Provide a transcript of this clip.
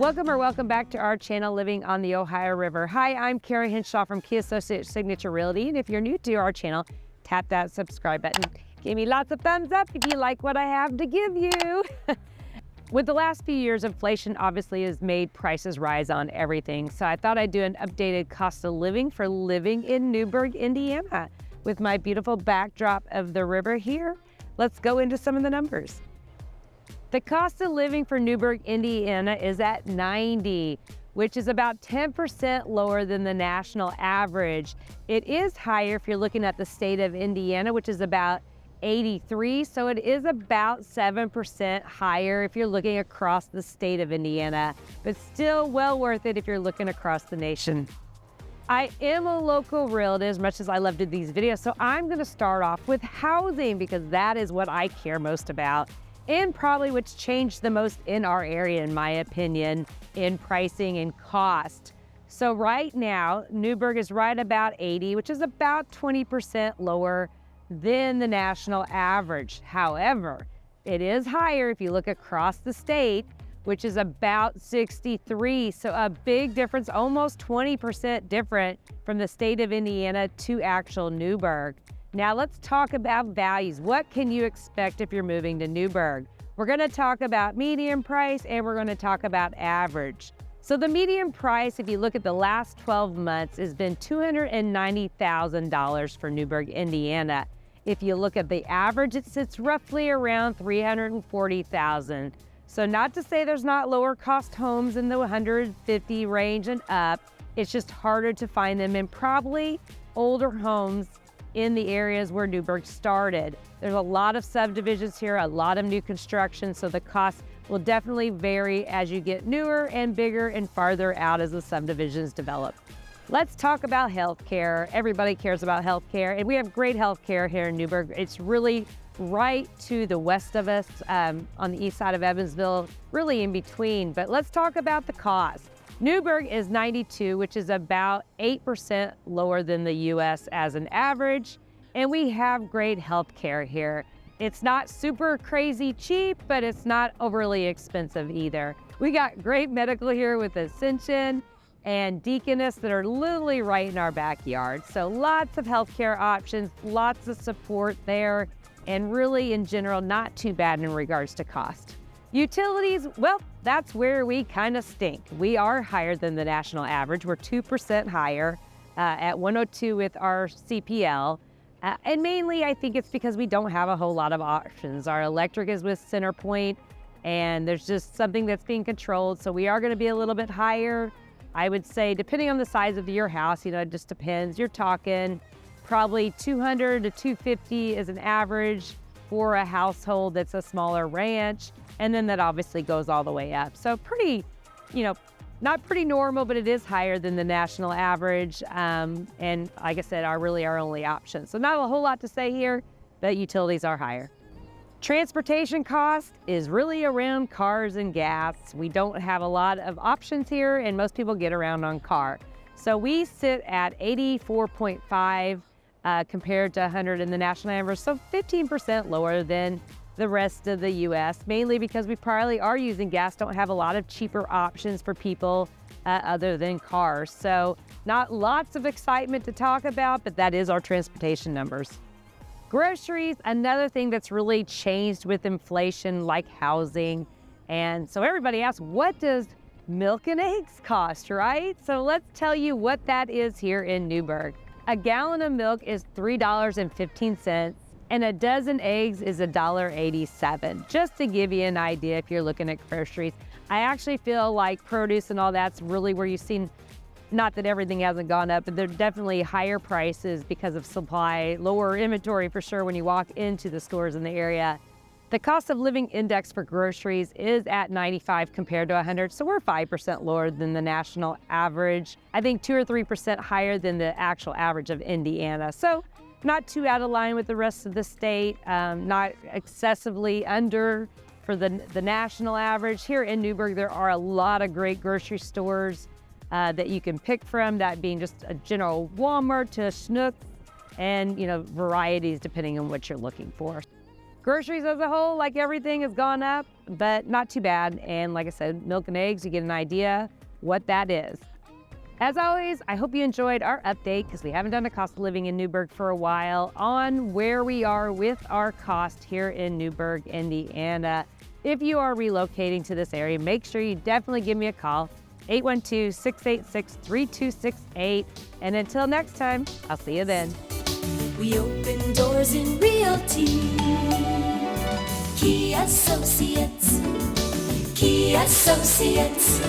Welcome back to our channel, Living on the Ohio River. Hi, I'm Carrie Hinshaw from Key Associates Signature Realty. And if you're new to our channel, tap that subscribe button. Give me lots of thumbs up if you like what I have to give you. With the last few years, inflation obviously has made prices rise on everything. So I thought I'd do an updated cost of living for living in Newburgh, Indiana. With my beautiful backdrop of the river here, let's go into some of the numbers. The cost of living for Newburgh, Indiana is at $90, which is about 10% lower than the national average. It is higher if you're looking at the state of Indiana, which is about 83, so it is about 7% higher if you're looking across the state of Indiana, but still well worth it if you're looking across the nation. I am a local realtor as much as I love to do these videos, so I'm gonna start off with housing because that is what I care most about and probably what's changed the most in our area, in my opinion, in pricing and cost. So right now, Newburgh is right about 80, which is about 20% lower than the national average. However, it is higher if you look across the state, which is about 63. So a big difference, almost 20% different from the state of Indiana to actual Newburgh. Now let's talk about values. What can you expect if you're moving to Newburgh? We're gonna talk about median price and we're gonna talk about average. So the median price, if you look at the last 12 months, has been $290,000 for Newburgh, Indiana. If you look at the average, it sits roughly around $340,000. So not to say there's not lower cost homes in the 150 range and up, it's just harder to find them in probably older homes in the areas where Newburgh started. There's a lot of subdivisions here, a lot of new construction, so the cost will definitely vary as you get newer and bigger and farther out as the subdivisions develop. Let's talk about healthcare. Everybody cares about healthcare, and we have great healthcare here in Newburgh. It's really right to the west of us, on the east side of Evansville, really in between. But let's talk about the cost. Newburgh is 92, which is about 8% lower than the US as an average, and we have great health care here. It's not super crazy cheap, but it's not overly expensive either. We got great medical here with Ascension and Deaconess that are literally right in our backyard. So lots of healthcare options, lots of support there, and really in general, not too bad in regards to cost. Utilities, well, that's where we kind of stink. We are higher than the national average. We're 2% higher at 102 with our CPL. And mainly, I think it's because we don't have a whole lot of options. Our electric is with CenterPoint, and there's just something that's being controlled. So we are gonna be a little bit higher. I would say, depending on the size of your house, it just depends. You're talking probably 200 to 250 is an average for a household that's a smaller ranch. And then that obviously goes all the way up. So pretty, not pretty normal, but it is higher than the national average. And like I said, are really our only option. So not a whole lot to say here, but utilities are higher. Transportation cost is really around cars and gas. We don't have a lot of options here, and most people get around on car. So we sit at 84.5 compared to 100 in the national average, so 15% lower than the rest of the US, mainly because we probably are using gas, don't have a lot of cheaper options for people other than cars. So not lots of excitement to talk about, but that is our transportation numbers. Groceries, another thing that's really changed with inflation, like housing. And so everybody asks, what does milk and eggs cost, right? So let's tell you what that is here in Newburgh. A gallon of milk is $3.15. And a dozen eggs is $1.87, just to give you an idea if you're looking at groceries. I actually feel like produce and all that's really where you've seen, not that everything hasn't gone up, but there are definitely higher prices because of supply, lower inventory for sure when you walk into the stores in the area. The cost of living index for groceries is at 95 compared to 100, so we're 5% lower than the national average. I think 2 or 3% higher than the actual average of Indiana. So not too out of line with the rest of the state, not excessively under for the national average. Here in Newburgh, there are a lot of great grocery stores that you can pick from, that being just a general Walmart to Schnucks and varieties depending on what you're looking for. Groceries as a whole, like everything, has gone up, but not too bad. And like I said, milk and eggs, you get an idea what that is. As always, I hope you enjoyed our update, because we haven't done a cost of living in Newburgh for a while, on where we are with our cost here in Newburgh, Indiana. If you are relocating to this area, make sure you definitely give me a call, 812-686-3268. And until next time, I'll see you then. We open doors in realty. Key Associates. Key Associates.